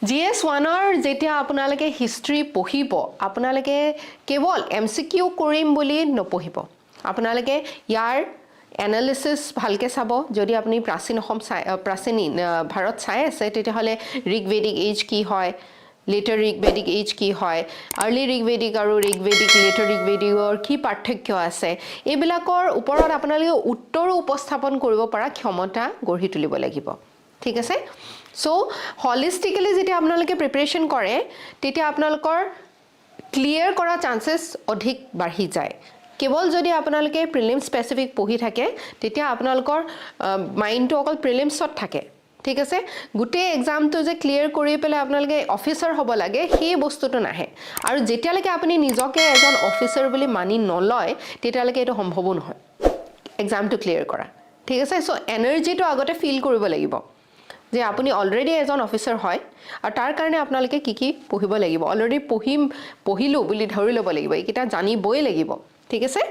GS1 যেতিয়া আপোনালোকে history পঢ়িব আপোনালোকে কেৱল MCQ কৰিম বুলি নপঢ়িব আপোনালোকে ইয়াৰ এনালিসিস ভালকে চাব যদি আপুনি প্ৰাচীন অসম প্ৰাচীন ভাৰত চাই আছে তেতিয়াহলে ঋগবেদিক এজ কি হয় লেটাৰ ঋগবেদিক এজ কি হয় আৰ্লি ঋগবেদিক আৰু ঋগবেদিক লেটাৰ ঋগবেদিকৰ কি পাৰ্থক্য আছে এইবিলাকৰ ওপৰত আপোনালোকে উত্তৰ উপস্থাপন কৰিব পৰা ক্ষমতা গঢ়ি তুলিব লাগিব ঠিক আছে সো হলিস্টিক্যালি যেতিয়া আপোনালোকে প্ৰিপাৰেচন কৰে তেতিয়া আপোনালোকৰ ক্লিয়াৰ কৰা চান্সেস অধিক বাঢ়ি যায় কেৱল যদি আপোনালোকে প্ৰিলিম স্পেসিফিক পঢ়ি থাকে তেতিয়া আপোনালোকৰ মাইন্ডটো অকল প্ৰিলিমছত থাকে ঠিক আছে গুটে এক্সামটো যে ক্লিয়াৰ কৰি পেলে আপোনালোকে অফিচাৰ হ'ব লাগে সেই বস্তুটো নাহে আৰু যেতিয়ালৈকে আপুনি নিজকে এজন অফিচাৰ বুলি মানি নলয় তেতিয়ালৈকে এটো সম্ভৱ নহয় এক্সামটো ক্লিয়াৰ কৰা ঠিক আছে সো এনাৰ্জিটো আগতে ফিল কৰিব লাগিব যে আপুনি অলৰেডি এজন অফিচাৰ হয় আৰু তাৰ কাৰণে আপোনালোকে কি পঢ়িব লাগিব অলৰেডি পঢ়িলো বুলি ধৰি ল'ব লাগিব এইকিটা জানিবই লাগিব ঠিক আছে